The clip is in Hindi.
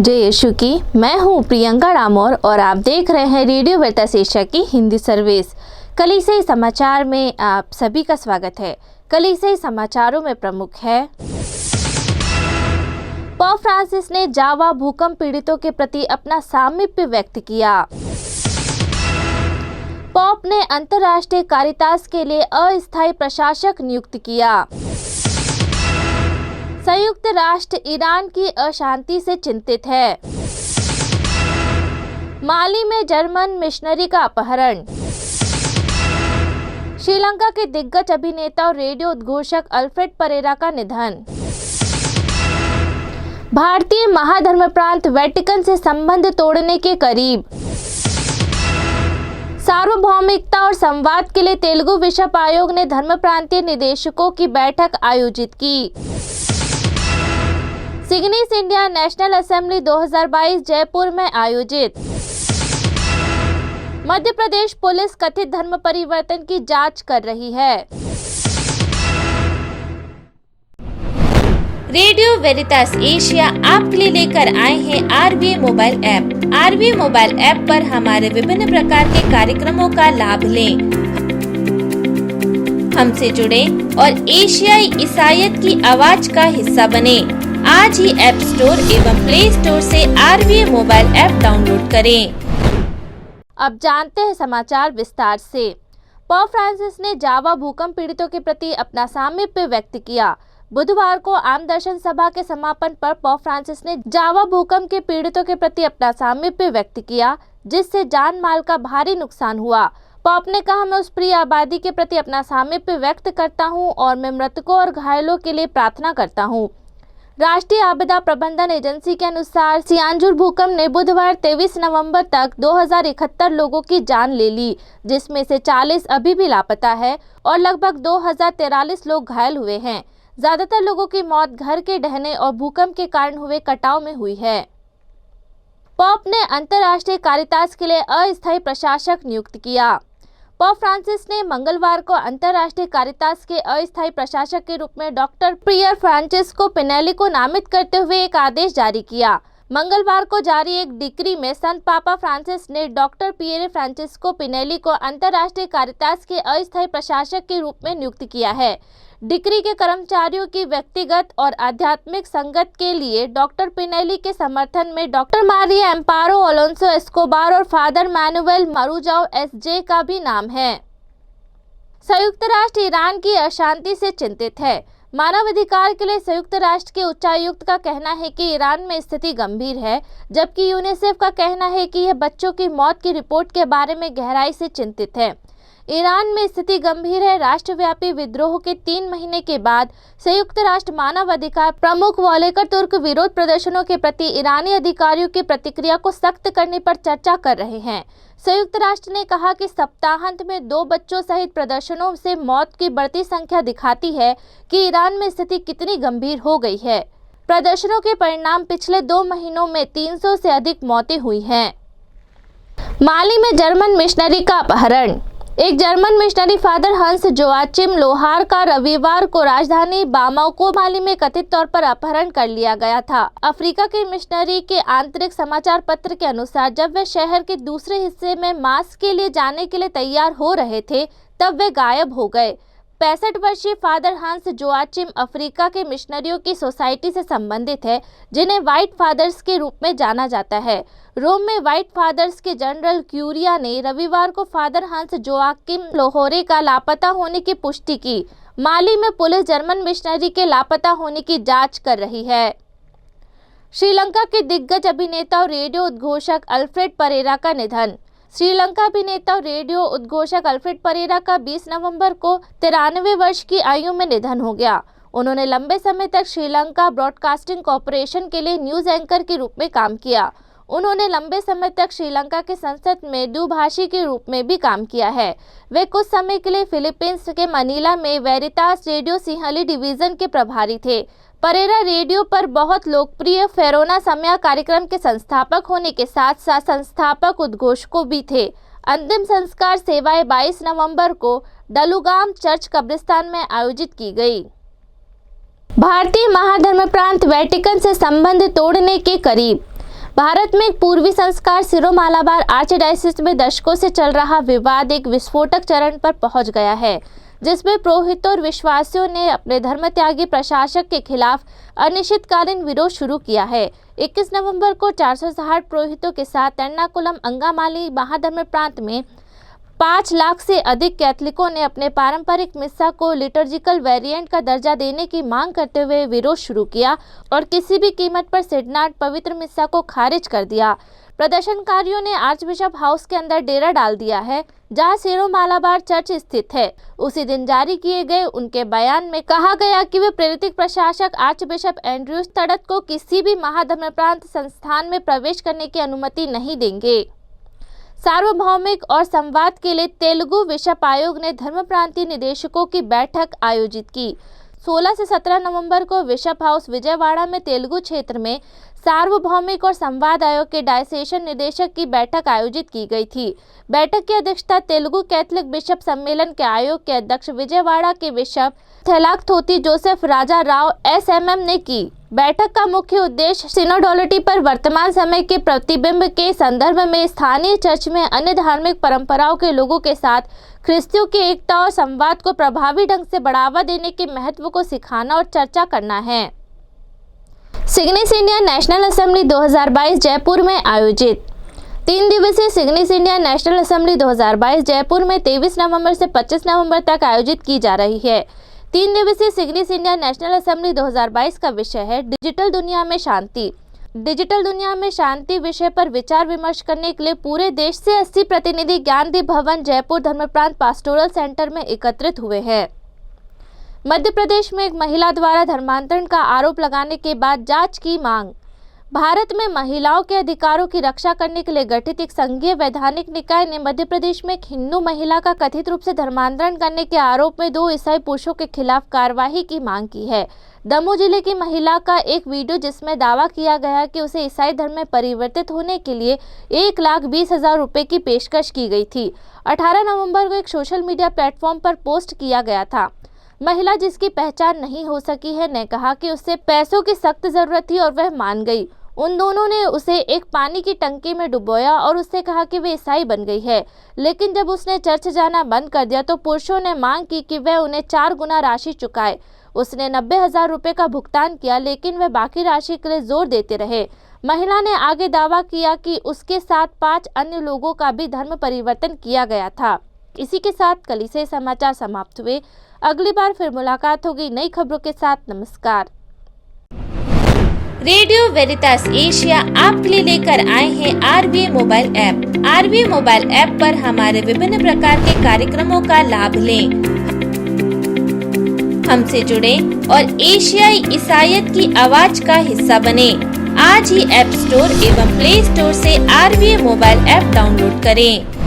जय यीशु की। मैं हूँ प्रियंका रामौर और आप देख रहे हैं रेडियो वेरितास एशिया की हिंदी सर्विस। कलीसियाई समाचार में आप सभी का स्वागत है। कलीसियाई समाचारों में प्रमुख है, पोप फ्रांसिस ने जावा भूकंप पीड़ितों के प्रति अपना सामीप्य व्यक्त किया। पोप ने अंतर्राष्ट्रीय कारितास के लिए अस्थायी प्रशासक नियुक्त किया। संयुक्त राष्ट्र ईरान की अशांति से चिंतित है। माली में जर्मन मिशनरी का अपहरण। श्रीलंका के दिग्गज अभिनेता और रेडियो उद्घोषक अल्फ्रेड परेरा का निधन। भारतीय महाधर्म प्रांत वेटिकन से संबंध तोड़ने के करीब। सार्वभौमिकता और संवाद के लिए तेलुगु विश्व आयोग ने धर्म प्रांतीय निदेशकों की बैठक आयोजित की। सिग्निस इंडिया नेशनल असेंबली 2022 जयपुर में आयोजित। मध्य प्रदेश पुलिस कथित धर्म परिवर्तन की जांच कर रही है। रेडियो वेरितास एशिया आपके लिए लेकर आए हैं RVA mobile app. RVA mobile app पर हमारे विभिन्न प्रकार के कार्यक्रमों का लाभ लें, हमसे जुड़े और एशियाई ईसाईयत की आवाज का हिस्सा बने। आज ही ऐप स्टोर एवं प्ले स्टोर से RVA मोबाइल ऐप डाउनलोड करें। अब जानते हैं समाचार विस्तार से। पोप फ्रांसिस ने जावा भूकंप पीड़ितों के प्रति अपना सामीप्य व्यक्त किया। बुधवार को आम दर्शन सभा के समापन पर पोप फ्रांसिस ने जावा भूकंप के पीड़ितों के प्रति अपना सामीप्य व्यक्त किया, जिससे जान माल का भारी नुकसान हुआ। पोप ने कहा, मैं उस प्रिय आबादी के प्रति अपना सामीप्य व्यक्त करता हूं और मैं मृतकों और घायलों के लिए प्रार्थना करता हूं। राष्ट्रीय आपदा प्रबंधन एजेंसी के अनुसार सियांजुर भूकंप ने बुधवार 23 नवंबर तक 2071 लोगों की जान ले ली, जिसमें से 40 अभी भी लापता है और लगभग 2043 लोग घायल हुए हैं। ज्यादातर लोगों की मौत घर के ढहने और भूकंप के कारण हुए कटाव में हुई है। पोप ने अंतर्राष्ट्रीय कारितास के लिए अस्थायी प्रशासक नियुक्त किया। पोप फ्रांसिस ने मंगलवार को अंतर्राष्ट्रीय कारितास के अस्थायी प्रशासक के रूप में डॉक्टर पियर फ्रांचेस्को पिनेली को नामित करते हुए एक आदेश जारी किया। मंगलवार को जारी एक डिक्री में संत पापा फ्रांसिस ने डॉक्टर पियर फ्रांचेस्को पिनेली को अंतर्राष्ट्रीय कारितास के अस्थायी प्रशासक के रूप में नियुक्त किया है। डिक्री के कर्मचारियों की व्यक्तिगत और आध्यात्मिक संगत के लिए डॉक्टर पिनेली के समर्थन में डॉक्टर मारिया एम्पारो अलोंसो एस्कोबार और फादर मैनुएल मारुजाओ SJ का भी नाम है। संयुक्त राष्ट्र ईरान की अशांति से चिंतित है। मानवाधिकार के लिए संयुक्त राष्ट्र के उच्चायुक्त का कहना है कि ईरान में स्थिति गंभीर है, जबकि यूनिसेफ का कहना है कि यह बच्चों की मौत की रिपोर्ट के बारे में गहराई से चिंतित है। ईरान में स्थिति गंभीर है। राष्ट्रव्यापी विद्रोह के 3 महीने के बाद संयुक्त राष्ट्र मानवाधिकार प्रमुख वोल्कर तुर्क विरोध प्रदर्शनों के प्रति ईरानी अधिकारियों की प्रतिक्रिया को सख्त करने पर चर्चा कर रहे हैं। संयुक्त राष्ट्र ने कहा कि सप्ताहांत में 2 बच्चों सहित प्रदर्शनों से मौत की बढ़ती संख्या दिखाती है कि ईरान में स्थिति कितनी गंभीर हो गई है। प्रदर्शनों के परिणाम पिछले 2 महीनों में 300 से अधिक मौतें हुई हैं। माली में जर्मन मिशनरी का अपहरण। एक जर्मन मिशनरी फादर हंस जोआचिम लोहार का रविवार को राजधानी बामाको माली में कथित तौर पर अपहरण कर लिया गया था। अफ्रीका के मिशनरी के आंतरिक समाचार पत्र के अनुसार जब वे शहर के दूसरे हिस्से में मास के लिए जाने के लिए तैयार हो रहे थे, तब वे गायब हो गए। 65 वर्षीय फादर हंस जोआचिम अफ्रीका के मिशनरियों की सोसाइटी से संबंधित है, जिन्हें व्हाइट फादर्स के रूप में जाना जाता है। रोम में व्हाइट फादर्स के जनरल क्यूरिया ने रविवार को फादर हंस जोआकिम लोहोरे का लापता होने की पुष्टि की। माली में पुलिस जर्मन मिशनरी के लापता होने की जांच कर रही है। श्रीलंका के दिग्गज अभिनेता और रेडियो उद्घोषक अल्फ्रेड परेरा का निधन। श्रीलंका अभिनेता और रेडियो उद्घोषक अल्फ्रेड परेरा का 20 नवंबर को 93 वर्ष की आयु में निधन हो गया। उन्होंने लंबे समय तक श्रीलंका ब्रॉडकास्टिंग कॉरपोरेशन के लिए न्यूज एंकर के रूप में काम किया। उन्होंने लंबे समय तक श्रीलंका के संसद में द्विभाषी के रूप में भी काम किया है। वे कुछ समय के लिए फिलीपींस के मनीला में वेरितास रेडियो सिंहली डिवीजन के प्रभारी थे। परेरा रेडियो पर बहुत लोकप्रिय फेरोना समय कार्यक्रम के संस्थापक होने के साथ साथ संस्थापक उद्घोषकों भी थे। अंतिम संस्कार सेवाएं 22 नवंबर को डलुगाम चर्च कब्रिस्तान में आयोजित की गई। भारतीय महाधर्म प्रांत वेटिकन से संबंध तोड़ने के करीब। भारत में एक पूर्वी संस्कार सिरो मालाबार आर्चडायसिस में दशकों से चल रहा विवाद एक विस्फोटक चरण पर पहुंच गया है, जिसमें पुरोहितों और विश्वासियों ने अपने धर्मत्यागी प्रशासक के खिलाफ अनिश्चितकालीन विरोध शुरू किया है। 21 नवंबर को 460 पुरोहितों के साथ एर्नाकुलम अंगामाली महाधर्म प्रांत में 5 लाख से अधिक कैथलिकों ने अपने पारंपरिक मिस्सा को लिटर्जिकल वेरिएंट का दर्जा देने की मांग करते हुए विरोध शुरू किया और किसी भी कीमत पर सिडनाट पवित्र मिस्सा को खारिज कर दिया। प्रदर्शनकारियों ने आर्चबिशप हाउस के अंदर डेरा डाल दिया है, जहां सिरो मालाबार चर्च स्थित है। उसी दिन जारी किए गए उनके बयान में कहा गया कि वे प्रेरित प्रशासक आर्चबिशप एंड्रयूस तड़त को किसी भी महाधर्मप्रांत संस्थान में प्रवेश करने की अनुमति नहीं देंगे। सार्वभौमिक और संवाद के लिए तेलुगु बिशप आयोग ने धर्म प्रांतीय निदेशकों की बैठक आयोजित की। 16 से 17 नवंबर को बिशप हाउस विजयवाड़ा में तेलुगु क्षेत्र में सार्वभौमिक और संवाद आयोग के डायसेशन निदेशक की बैठक आयोजित की गई थी। बैठक की अध्यक्षता तेलुगु कैथलिक बिशप सम्मेलन के आयोग के अध्यक्ष विजयवाड़ा के बिशप थेलाक्थोती जोसेफ राजा राव SMM ने की। बैठक का मुख्य उद्देश्य सिनोडोलिटी पर वर्तमान समय के प्रतिबिंब के संदर्भ में स्थानीय चर्च में अन्य धार्मिक परंपराओं के लोगों के साथ ख्रिस्तियों की एकता और संवाद को प्रभावी ढंग से बढ़ावा देने के महत्व को सिखाना और चर्चा करना है। सिग्निस इंडिया नेशनल असेंबली 2022 जयपुर में आयोजित 3 दिवसीय सिग्निस इंडिया नेशनल असेंबली 2022 जयपुर में 23 नवंबर से 25 नवंबर तक आयोजित की जा रही है। 3 दिवसीय सिग्निस इंडिया नेशनल असेंबली 2022 का विषय है डिजिटल दुनिया में शांति। डिजिटल दुनिया में शांति विषय पर विचार विमर्श करने के लिए पूरे देश से 80 प्रतिनिधि ज्ञानदीप भवन जयपुर धर्मप्रांत पास्टोरल सेंटर में एकत्रित हुए हैं। मध्य प्रदेश में एक महिला द्वारा धर्मांतरण का आरोप लगाने के बाद जांच की मांग। भारत में महिलाओं के अधिकारों की रक्षा करने के लिए गठित एक संघीय वैधानिक निकाय ने मध्य प्रदेश में एक हिंदू महिला का कथित रूप से धर्मांतरण करने के आरोप में 2 ईसाई पुरुषों के खिलाफ कार्रवाई की मांग की है। दमोह जिले की महिला का एक वीडियो जिसमें दावा किया गया कि उसे ईसाई धर्म में परिवर्तित होने के लिए 1,20,000 रुपये की पेशकश की गई थी, 18 नवंबर को एक सोशल मीडिया प्लेटफॉर्म पर पोस्ट किया गया था। महिला, जिसकी पहचान नहीं हो सकी है, ने कहा कि उसे पैसों की सख्त जरूरत थी और वह मान गई। उन दोनों ने उसे एक पानी की टंकी में डुबोया और उससे कहा कि वे ईसाई बन गई है। लेकिन जब उसने चर्च जाना बंद कर दिया तो पुरुषों ने मांग की कि वह उन्हें 4 गुना राशि चुकाए। उसने 90,000 रुपये का भुगतान किया, लेकिन वह बाकी राशि के लिए जोर देते रहे। महिला ने आगे दावा किया कि उसके साथ 5 अन्य लोगों का भी धर्म परिवर्तन किया गया था। इसी के साथ कल से समाचार समाप्त हुए। अगली बार फिर मुलाकात होगी नई खबरों के साथ। नमस्कार। रेडियो वेरितास एशिया आपके लिए लेकर आए हैं RVA mobile app. RVA mobile app पर हमारे विभिन्न प्रकार के कार्यक्रमों का लाभ लें, हमसे जुड़े और एशियाई ईसाईयत की आवाज का हिस्सा बने। आज ही ऐप स्टोर एवं प्ले स्टोर से RVA मोबाइल ऐप डाउनलोड करें।